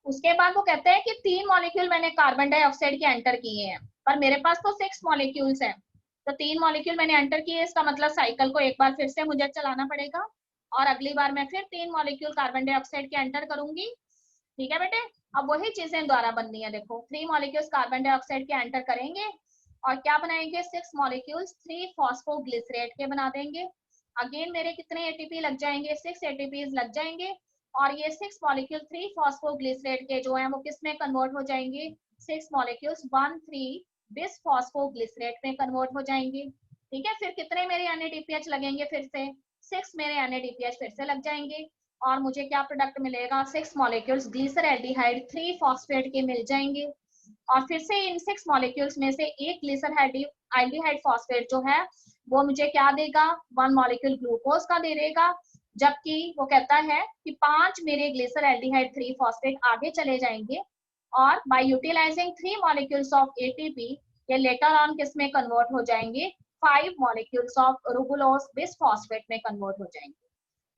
उसके बाद वो कहते हैं कि 3 मॉलिक्यूल मैंने कार्बन डाइऑक्साइड के एंटर किए हैं, पर मेरे पास तो 6 मॉलिक्यूल्स हैं, तो 3 मॉलिक्यूल मैंने एंटर किए, इसका मतलब साइकिल को एक बार फिर से मुझे चलाना पड़ेगा, और अगली बार मैं फिर 3 मॉलिक्यूल कार्बन डाइऑक्साइड के एंटर करूंगी। ठीक है बेटे, अब वही चीजें दोबारा बननी है। देखो 3 मॉलिक्यूल्स कार्बन डाइऑक्साइड के एंटर करेंगे, और क्या बनाएंगे? 6 मॉलिक्यूल्स 3-phosphoglycerate के बना देंगे। अगेन मेरे कितने एटीपी लग जाएंगे? 6 एटीपीज लग जाएंगे, और ये 6 मॉलिक्यूल 3-phosphoglycerate के जो हैं वो किस में कन्वर्ट हो जाएंगे? 6 मॉलिक्यूल्स 1,3-bis-phosphoglycerate में कन्वर्ट हो जाएंगे। ठीक है, फिर कितने मेरे NADPH लगेंगे? फिर से 6 मेरे NADPH फिर से लग जाएंगे, और मुझे क्या प्रोडक्ट मिलेगा? 6 मॉलिक्यूल्स ग्लिसरल्डिहाइड 3-phosphate के मिल जाएंगे, और फिर से इन 6 मॉलिक्यूल्स में से एक ग्लिसरल्डिहाइड फॉस्फेट जो है वो मुझे क्या देगा? 1 मॉलिक्यूल ग्लूकोज का दे देगा, जबकि वो कहता है कि 5 मेरे ग्लिसरल्डिहाइड 3-phosphate आगे चले जाएंगे, और by utilizing 3 molecules of ATP ये लेटर ऑन किस में कन्वर्ट हो जाएंगे? 5 मॉलिक्यूल्स ऑफ रूबुलोज बिसफॉस्फेट में कन्वर्ट हो जाएंगे।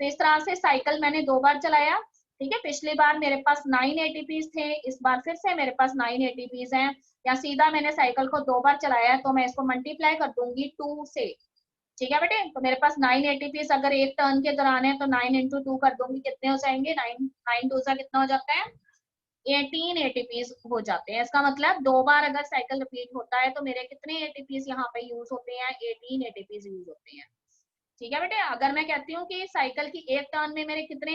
तो इस तरह से साइकिल मैंने 2 बार चलाया। ठीक है, पिछली बार मेरे पास 9 एटीपीज थे, इस बार फिर से मेरे पास 9 एटीपीज हैं, या सीधा मैंने साइकिल को 2 बार चलाया है, तो मैं इसको मल्टीप्लाई कर दूंगी 2 से। ठीक है बेटे, तो मेरे पास 9 एटीपीज अगर एक टर्न के दौरान है, तो 9 into 2 कर दूंगी, कितने हो जाएंगे? 9 2 कितना हो जाता है? 18 एटीपीज हो जाते हैं। इसका मतलब 2 बार अगर साइकिल रिपीट होता है तो मेरे कितने एटीपीज यहाँ पे यूज होते हैं? 18 एटीपीज यूज होते हैं। ठीक है बेटे, अगर मैं कहती हूँ कि साइकिल की एक टर्न में मेरे कितने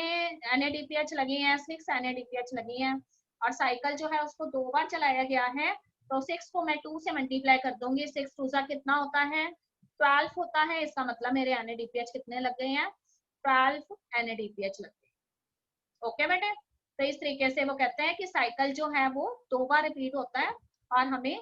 NADPH लगे हैं, 6 NADPH लगी हैं, और साइकिल जो है उसको 2 बार चलाया गया है, तो 6 को मैं 2 से मल्टीप्लाई कर दूंगी, 6 2 सा कितना होता है 12 होता है, इसका मतलब मेरे NADPH कितने लग गए हैं 12 NADPH लग गए। ओके बेटे, तो इस तरीके से वो कहते हैं कि साइकिल जो है वो 2 बार रिपीट होता है और हमें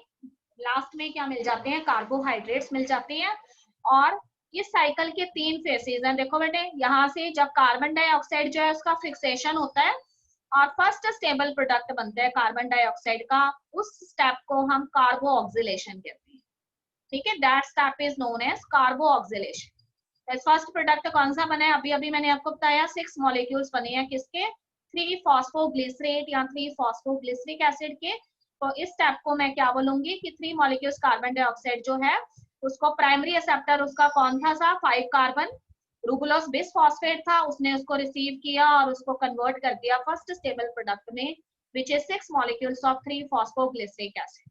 लास्ट में क्या मिल जाते हैं, कार्बोहाइड्रेट्स मिल जाती हैं। और इस साइकिल के 3 फेसेस हैं, देखो बेटे, यहाँ से जब कार्बन डाइऑक्साइड जो है उसका फिक्सेशन होता है और फर्स्ट स्टेबल प्रोडक्ट बनता है कार्बन डाइऑक्साइड का, उस स्टेप को हम कार्बो ऑक्सीलेशन कहते हैं। ठीक है, that step is known as carboxylation. First product कौन सा बना है, अभी अभी मैंने आपको बताया 6 मॉलिक्यूल्स बने हैं किसके, 3 फॉस्फोग्लिसरेट या 3 फॉस्फोग्लिसरिक एसिड के। तो इस स्टेप को मैं क्या बोलूंगी कि 3 मॉलिक्यूल्स कार्बन डाइऑक्साइड जो है उसको प्राइमरी एक्सेप्टर उसका कौन था 5 कार्बन रूबुलोस बिसफॉस्फेट था, उसने उसको रिसीव किया और उसको कन्वर्ट कर दिया फर्स्ट स्टेबल प्रोडक्ट में, which is 6 molecules of 3 phosphoglyceric acid.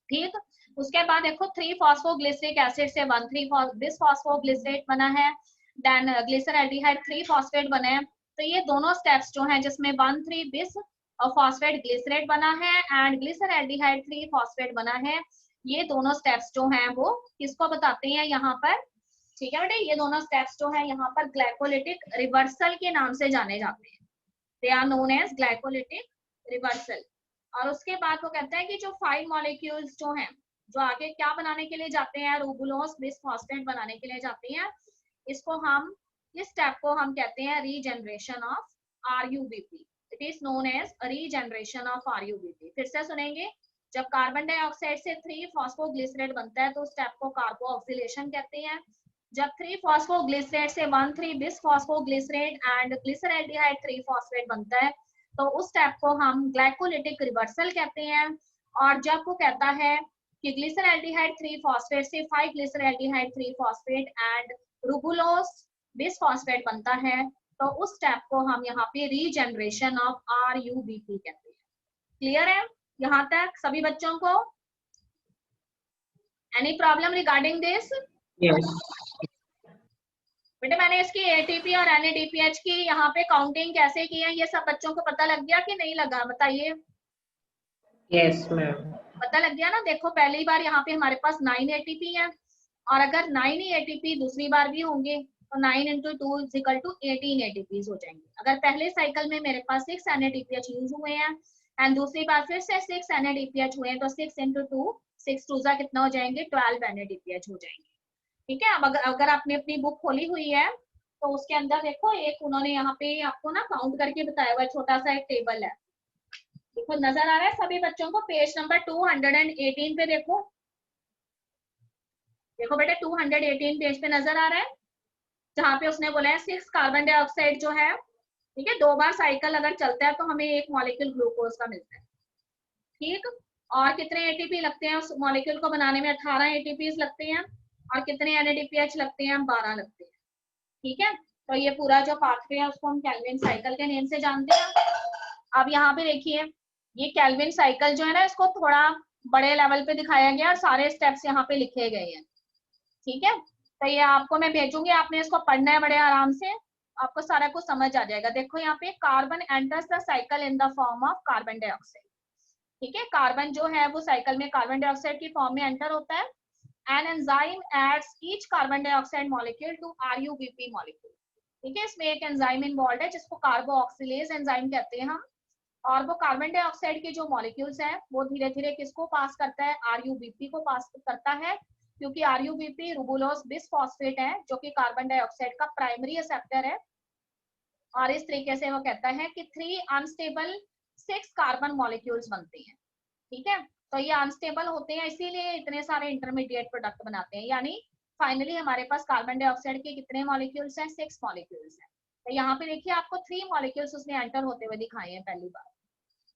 ठीक, उसके बाद देखो 3 फॉस्फोग्लिसरिक एसिड से 1 3 बिसफॉस्फोग्लिसरेट बना है, देन ग्लिसरल्डिहाइड 3 फॉस्फेट बने हैं। तो ये दोनों स्टेप्स जो हैं जिसमें 1 3 बिस और फॉस्फेट ग्लिसरेट बना है एंड ग्लिसरल्डिहाइड 3 फॉस्फेट बना है, ये दोनों स्टेप्स जो हैं वो किसको बताते हैं यहाँ पर। ठीक है बेटे, ये दोनों स्टेप्स जो है यहाँ पर ग्लाइकोलिटिक रिवर्सल के नाम से जाने जाते हैं, they are known as glycolytic reversal. और उसके बाद वो कहते हैं कि जो 5 मॉलिक्यूल्स जो हैं जो आगे क्या बनाने के लिए जाते हैं, रूबुलोस बिसफॉस्फेट बनाने के लिए जाते हैं, इसको हम इस स्टेप को हम कहते हैं regeneration of RUBP। It is known as regeneration of RUBP। फिर से सुनेंगे, जब कार्बन डाइऑक्साइड से 3 फॉस्फोग्लिसरेट बनता है तो स्टेप को कार्बो ऑक्सीलेशन कहते हैं। जब 3 फॉस्फोग्लिसरेट से 1 3 बिस फॉस्फोग्लिसरेट एंड ग्लिसरल्डिहाइड 3 फॉस्फेट बनता है तो उस स्टेप को हम ग्लाइकोलिटिक रिवर्सल कहते हैं। और जब वो कहता है कि ग्लिसरल्डिहाइड 3 फॉस्फेट से 5 ग्लिसरल्डिहाइड 3 फॉस्फेट एंड रूबुलोस बिसफॉस्फेट बनता है तो उस स्टेप को हम यहाँ पे रीजनरेशन ऑफ RUBP कहते हैं। क्लियर है यहाँ तक सभी बच्चों को? Any problem regarding this? Yes. बेटे मैंने इसकी ATP और NADPH की यहाँ पे काउंटिंग कैसे की है ये सब बच्चों को पता लग गया कि नहीं लगा, बताइए। Yes, ma'am. पता लग गया ना? देखो पहली बार यहाँ पे हमारे पास 9 ATP है और अगर 9 ही ATP दूसरी बार भी होंगे तो 9 into 2 is equal to 18 ATPs हो जाएंगे। अगर पहले साइकिल में मेरे पास 6 NADPH यूज हुए हैं एंड दूसरी बार फिर से 6 NADPH हुए हैं तो 6 into 2 6 2 सा कितना हो जाएंगे 12 NADPH हो जाएंगे। ठीक है, अब अगर आपने अपनी बुक खोली हुई है तो उसके अंदर देखो एक उन्होंने यहाँ पे आपको ना काउंट करके बताया हुआ छोटा सा एक टेबल है, देखो नजर आ रहा है सभी बच्चों को, पेज नंबर 218 पे देखो, देखो बेटे 218 पेज पे नजर आ रहा है जहाँ पे उसने बोला है 6 कार्बन डाइऑक्साइड जो है, ठीक है, 2 बार साइकिल अगर चलता है तो हमें 1 मॉलिक्यूल ग्लूकोज का मिलता है। ठीक, और कितने ATP लगते हैं उस मॉलिक्यूल को बनाने में, 18 ATPs लगते हैं और कितने NADPH लगते हैं, 12 लगते हैं। ठीक है, तो ये पूरा जो पाथवे है उसको हम केल्विन साइकिल के नेम से जानते हैं। अब यहाँ पे देखिए ये केल्विन साइकिल जो है ना इसको थोड़ा बड़े लेवल पे दिखाया गया और सारे स्टेप्स यहाँ पे लिखे गए हैं। ठीक है, तो ये आपको मैं भेजूंगी, आपने इसको पढ़ना है बड़े आराम से, आपको सारा कुछ समझ आ जाएगा। देखो यहाँ पे carbon enters the cycle in the form of carbon dioxide. ठीक है, कार्बन जो है वो साइकिल में कार्बन डाइऑक्साइड की फॉर्म में एंटर होता है। An enzyme adds each carbon dioxide molecule to RUBP molecule. ठीक है, इसमें एक एंजाइम इन्वॉल्व है जिसको कार्बो ऑक्सीलेज एंजाइम कहते हैं हम, और वो कार्बन डाइऑक्साइड के जो मॉलिक्यूल्स हैं वो धीरे धीरे किसको पास करता है, RUBP को पास करता है, क्योंकि RUBP रूबुलोस बिसफॉस्फेट है जो कि कार्बन डाइऑक्साइड का प्राइमरी एक्सेप्टर है। और इस तरीके से वो कहता है कि 3 अनस्टेबल 6 कार्बन मॉलिक्यूल्स बनते हैं। ठीक है, तो ये अनस्टेबल होते हैं इसीलिए इतने सारे इंटरमीडिएट प्रोडक्ट बनाते हैं, यानी फाइनली हमारे पास कार्बन डाइऑक्साइड के कितने मॉलिक्यूल्स हैं, 6 मॉलिक्यूल्स हैं। तो यहाँ पे देखिए आपको 3 मॉलिक्यूल्स उसने एंटर होते हुए दिखाए हैं पहली बार।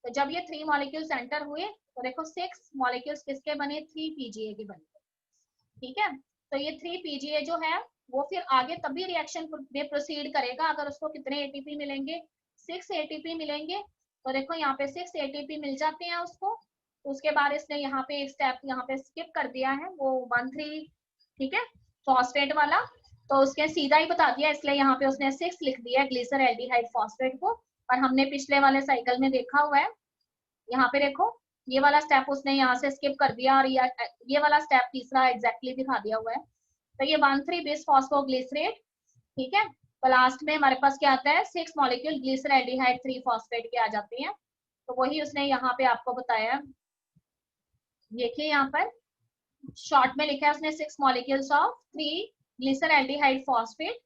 तो जब ये 3 मॉलिक्यूल्स एंटर हुए तो देखो 6 मॉलिक्यूल्स किसके बने, 3 PGA के बने। ठीक है, तो ये 3 PGA जो है वो फिर आगे तभी रिएक्शन में प्रोसीड करेगा अगर उसको कितने ATP मिलेंगे, 6 ATP मिलेंगे। तो देखो यहाँ पे 6 ATP मिल जाते हैं उसको, तो उसके बाद इसने यहाँ पे एक स्टेप यहाँ पे स्किप कर दिया है वो 1 3, ठीक है, फॉस्फेट वाला। तो उसके सीधा ही बता दिया, इसलिए यहाँ पे उसने 6 लिख दिया ग्लिसरल्डिहाइड फॉस्फेट को। और हमने पिछले वाले साइकिल में देखा हुआ है, यहाँ पे देखो ये वाला स्टेप उसने यहाँ से स्किप कर दिया और ये वाला स्टेप तीसरा एग्जैक्टली दिखा दिया हुआ है। तो ये 1,3 बिस फॉस्फोग्लिसरेट, ठीक है। तो लास्ट में हमारे पास क्या आता है, 6 मॉलिक्यूल ग्लिसरल्डिहाइड 3 फॉस्फेट के आ जाते हैं। तो वही उसने यहाँ पे आपको बताया। देखिए यहाँ पर शॉर्ट में लिखा है उसने 6 मॉलिक्यूल्स ऑफ 3 ग्लिसरल्डिहाइड फॉस्फेट।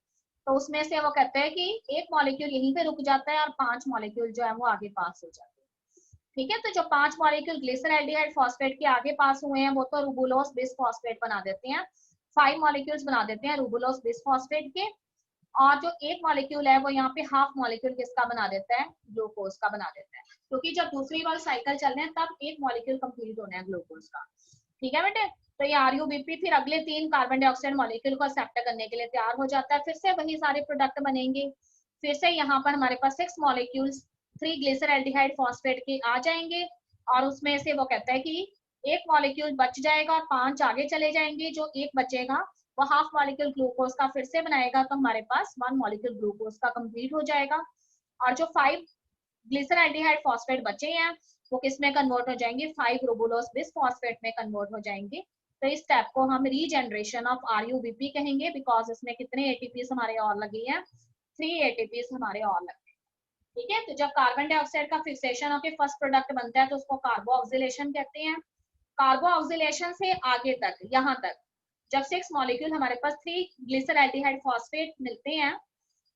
तो उसमें से वो कहते हैं कि एक मॉलिक्यूल यहीं पे रुक जाता है और 5 मॉलिक्यूल जो है वो आगे पास हो जाते हैं, ठीक है। तो जो 5 मॉलिक्यूल ग्लिसरल्डिहाइड फॉस्फेट के आगे पास हुए हैं वो तो रूबुलोस बिस फॉस्फेट बना देते हैं, 5 मॉलिक्यूल्स बना देते हैं रूबुलोस बिस फॉस्फेट के। और जो एक मॉलिक्यूल है वो यहाँ पे हाफ मॉलिक्यूल किसका बना देता है, ग्लूकोज का बना देता है, क्योंकि जब दूसरी बार साइकिल चल रहे हैं तब एक मॉलिक्यूल कंप्लीट होना है ग्लूकोज का, ठीक है बेटे। तो ये RuBP फिर अगले 3 कार्बन डाइऑक्साइड मॉलिक्यूल को एक्सेप्ट करने के लिए तैयार हो जाता है, फिर से वही सारे प्रोडक्ट बनेंगे। फिर से यहाँ पर हमारे पास 6 मॉलिक्यूल्स 3 ग्लिसरल्डिहाइड फॉस्फेट के आ जाएंगे और उसमें से वो कहता है कि एक मॉलिक्यूल बच जाएगा और 5 आगे चले जाएंगे, जो एक बचेगा वो हाफ मॉलिक्यूल ग्लूकोज का फिर से बनाएगा, तो हमारे पास 1 मॉलिक्यूल ग्लूकोज का कंप्लीट हो जाएगा। और जो 5 ग्लिसरल्डिहाइड फॉस्फेट बचे हैं वो किस में कन्वर्ट हो जाएंगे, 5 रूबुलोस बिस फॉस्फेट में कन्वर्ट हो जाएंगे। तो इस स्टेप को हम रीजनरेशन ऑफ RuBP कहेंगे, बिकॉज इसमें कितने ATPs हमारे और लगे हैं, 3 ATPs हमारे और लगे, ठीक है। तो जब कार्बन डाइऑक्साइड का फिक्सेशन होकर फर्स्ट प्रोडक्ट बनता है तो उसको कार्बो ऑक्सीलेशन कहते हैं। कार्बो ऑक्सीलेशन से आगे तक, यहाँ तक जब 6 मॉलिक्यूल हमारे पास 3 ग्लिसरल्डिहाइड फॉस्फेट मिलते हैं,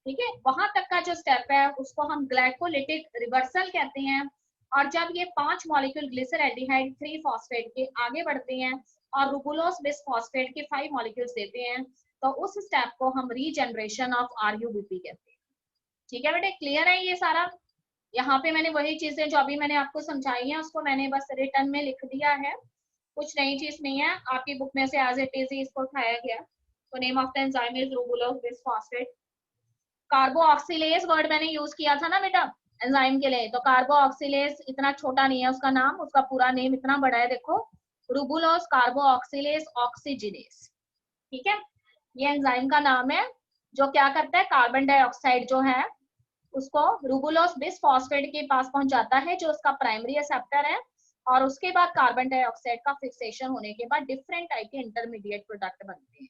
ठीक है, वहां तक का जो स्टेप है उसको हम ग्लाइकोलिटिक रिवर्सल कहते हैं। और जब ये 5 मॉलिक्यूल ग्लिसरल्डिहाइड 3 फॉस्फेट के आगे बढ़ते हैं और रूबुलोस बिस फॉस्फेट के 5 मॉलिक्यूल्स देते हैं, तो उस स्टेप को हम रीजनरेशन ऑफ RuBP कहते हैं, ठीक है बेटे। क्लियर है ये सारा? यहाँ पे मैंने वही चीजें जो अभी मैंने आपको समझाई है उसको मैंने बस रिटर्न में लिख दिया है, कुछ नई चीज नहीं है, आपकी बुक में से एज इट इज इसको उठाया गया। तो name of the enzyme is ribulose bis phosphate. Carboxylase word मैंने यूज किया था ना बेटा एंजाइम के लिए, तो कार्बो ऑक्सीलेज इतना छोटा नहीं है उसका नाम, उसका पूरा नेम इतना बड़ा है, देखो रूबुलोस कार्बो ऑक्सीलेज ऑक्सीजिनेस, ठीक है। ये एंजाइम का नाम है जो क्या करता है, कार्बन डाइऑक्साइड जो है उसको रूबुलोस बिस फॉस्फेट के पास पहुंचाता है जो उसका प्राइमरी एक्सेप्टर है, और उसके बाद कार्बन डाइऑक्साइड का फिक्सेशन होने के बाद डिफरेंट टाइप के इंटरमीडिएट प्रोडक्ट बनते हैं,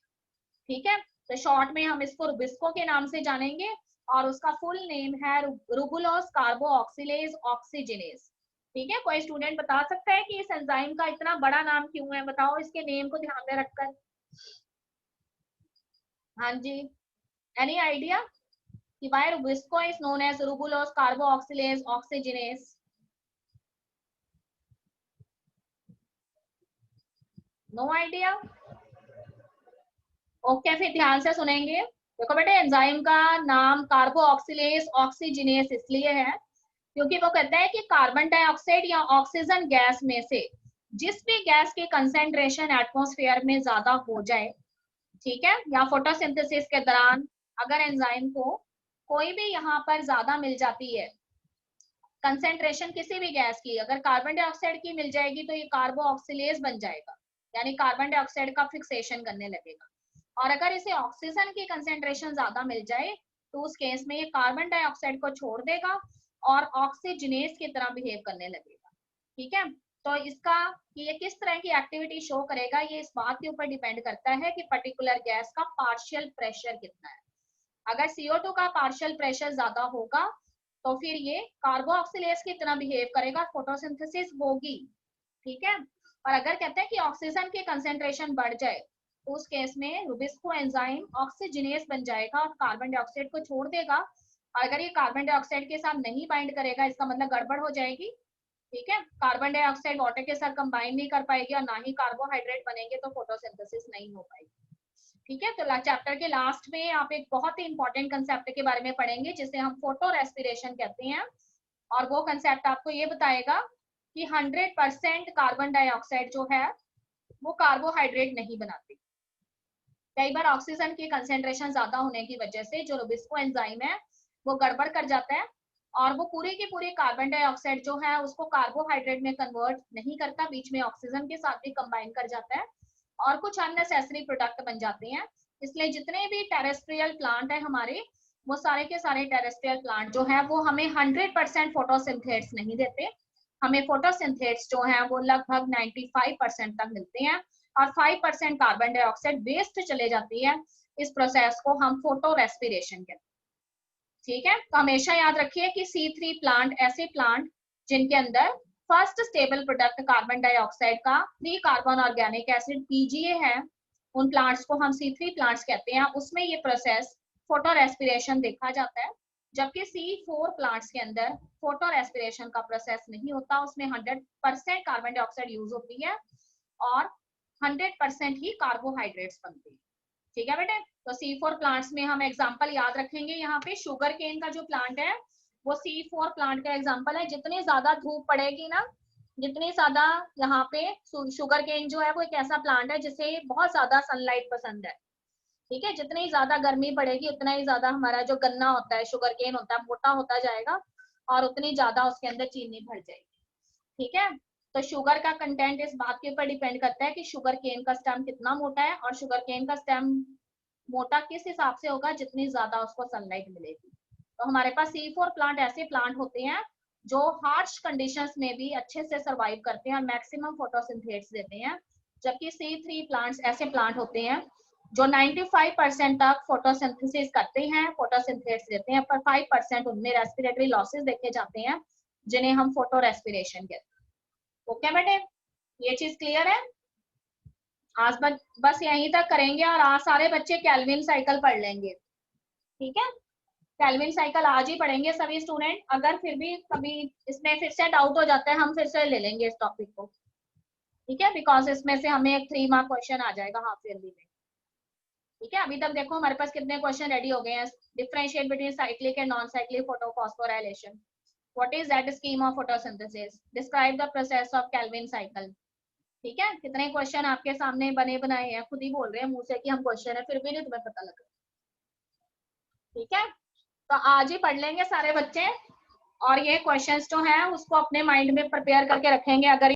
ठीक है। तो शॉर्ट में हम इसको रुबिस्को के नाम से जानेंगे और उसका फुल नेम है रूबुलोस कार्बो ऑक्सीलेज ऑक्सीजिनेस, ठीक है। कोई स्टूडेंट बता सकता है कि इस एंजाइम का इतना बड़ा नाम क्यों है, बताओ इसके नेम को ध्यान में रखकर। हाँ जी, एनी आइडिया कि why Rubisco is known as rubulose carboxylase oxygenase? No idea? Okay, फिर ध्यान से सुनेंगे। देखो बेटे एंजाइम का नाम कार्बोऑक्सीलेज ऑक्सीजिनेस इसलिए है क्योंकि वो कहता है कि कार्बन डाइऑक्साइड या ऑक्सीजन गैस में से जिस भी गैस की कंसेंट्रेशन एटमॉस्फेयर में ज्यादा हो जाए, ठीक है, या फोटोसिंथेसिस के दौरान अगर एंजाइम को कोई भी यहाँ पर ज्यादा मिल जाती है कंसेंट्रेशन किसी भी गैस की, अगर कार्बन डाइऑक्साइड की मिल जाएगी तो ये कार्बोऑक्सीलेज बन जाएगा, यानी कार्बन डाइऑक्साइड का फिक्सेशन करने लगेगा। और अगर इसे ऑक्सीजन की कंसेंट्रेशन ज्यादा मिल जाए तो उस केस में ये कार्बन डाइऑक्साइड को छोड़ देगा और ऑक्सीजनेस की तरह बिहेव करने लगेगा, ठीक है। तो इसका ये किस तरह की एक्टिविटी शो करेगा ये इस बात के ऊपर डिपेंड करता है कि पर्टिकुलर गैस का पार्शियल प्रेशर कितना है। अगर CO2 का पार्शियल प्रेशर ज्यादा होगा तो फिर ये कार्बोऑक्सीलेज की तरह बिहेव करेगा, फोटोसिंथेसिस होगी, ठीक है। और अगर कहते हैं कि ऑक्सीजन की कंसेंट्रेशन बढ़ जाए तो उस केस में रुबिस्को एंजाइम ऑक्सीजिनेस बन जाएगा और कार्बन डाइऑक्साइड को छोड़ देगा। और अगर ये कार्बन डाइऑक्साइड के साथ नहीं बाइंड करेगा इसका मतलब गड़बड़ हो जाएगी, ठीक है। कार्बन डाइऑक्साइड वाटर के साथ कंबाइन नहीं कर पाएगी और ना ही कार्बोहाइड्रेट बनेंगे तो फोटोसिंथेसिस नहीं हो पाएगी, ठीक है। तो चैप्टर के लास्ट में आप एक बहुत ही इंपॉर्टेंट कंसेप्ट के बारे में पढ़ेंगे जिसे हम फोटो रेस्पिरेशन कहते हैं, और वो कंसेप्ट आपको ये बताएगा कि 100% कार्बन डाइऑक्साइड जो है वो कार्बोहाइड्रेट नहीं बनाती। कई बार ऑक्सीजन की कंसेंट्रेशन ज्यादा होने की वजह से जो रुबिस्को एंजाइम है वो गड़बड़ कर जाता है और वो पूरी की पूरी कार्बन डाइऑक्साइड जो है उसको कार्बोहाइड्रेट में कन्वर्ट नहीं करता, बीच में ऑक्सीजन के साथ भी कंबाइन कर जाता है और कुछ अननेसेसरी प्रोडक्ट बन जाते हैं इसलिए जितने भी टेरेस्ट्रियल प्लांट है हमारे, वो सारे के सारे टेरेस्ट्रियल प्लांट जो है वो हमें 100% फोटोसिंथेट्स नहीं देते, हमें फोटोसिंथेट्स जो है वो लगभग 95% तक मिलते हैं, और 5% कार्बन डाइऑक्साइड वेस्ट चले जाती है। इस प्रोसेस को हम फोटो रेस्पिरेशन कहते हैं। ठीक है, तो हमेशा याद रखिए कि C3 प्लांट ऐसे प्लांट जिनके अंदर first stable product carbon dioxide का 3 कार्बन ऑर्गेनिक एसिड PGA है, उन प्लांट्स को हम C3 प्लांट्स कहते हैं। उसमें ये प्रोसेस फोटो रेस्पिरेशन देखा जाता है, जबकि C4 प्लांट्स के अंदर फोटो रेस्पिरेशन का प्रोसेस नहीं होता, उसमें 100% कार्बन डाइऑक्साइड यूज होती है और 100% ही कार्बोहाइड्रेट्स बनते हैं। ठीक है बेटे, तो C4 प्लांट्स में हम एग्जांपल याद रखेंगे। यहाँ पे शुगर केन का जो प्लांट है वो C4 प्लांट का एग्जांपल है। जितनी ज्यादा धूप पड़ेगी ना, जितनी ज्यादा यहाँ पे शुगर केन जो है वो एक ऐसा प्लांट है जिसे बहुत ज्यादा सनलाइट पसंद है। ठीक है, जितनी ज्यादा गर्मी पड़ेगी उतना ही ज्यादा हमारा जो गन्ना होता है, शुगर केन होता है, मोटा होता जाएगा और उतनी ज्यादा उसके अंदर चीनी भर जाएगी। ठीक है, तो शुगर का कंटेंट इस बात के ऊपर डिपेंड करता है कि शुगर केन का स्टेम कितना मोटा है, और शुगर केन का स्टेम मोटा किस हिसाब से होगा, जितनी ज्यादा उसको सनलाइट मिलेगी। तो हमारे पास C4 प्लांट ऐसे प्लांट होते हैं जो हार्श कंडीशंस में भी अच्छे से सरवाइव करते हैं और मैक्सिमम फोटोसिंथेट्स देते हैं, जबकि C3 प्लांट्स ऐसे प्लांट होते हैं जो 95% तक फोटोसिंथेसिस करते हैं, फोटोसिंथेट्स देते हैं, पर 5% उनमें रेस्पिरेटरी लॉसेस देखे जाते हैं, जिन्हें हम फोटो रेस्पिरेशन कहते हैं। ओके बेटे, ये चीज क्लियर है? आज बस यहीं तक करेंगे और आज सारे बच्चे केल्विन साइकिल पढ़ लेंगे। ठीक है, केल्विन साइकिल आज ही पढ़ेंगे सभी स्टूडेंट। अगर फिर भी कभी इसमें फिर से डाउट हो जाता है, हम फिर से ले लेंगे इस टॉपिक को। ठीक है, बिकॉज इसमें से हमें एक 3 मार्क क्वेश्चन आ जाएगा हाफ ईयरली में। ठीक है, अभी तक देखो हमारे पास कितने क्वेश्चन रेडी हो गए हैं। Differentiate between cyclic and non cyclic photophosphorylation, what is that scheme of photosynthesis, describe the process of Calvin cycle. ठीक है, कितने क्वेश्चन आपके सामने बने बनाए हैं, खुद ही बोल रहे हैं मुंह से कि हम क्वेश्चन है, फिर भी नहीं तुम्हें पता लग रहा। ठीक है, तो आज ही पढ़ लेंगे सारे बच्चे, और ये क्वेश्चंस जो हैं उसको अपने माइंड में प्रिपेयर करके रखेंगे। अगर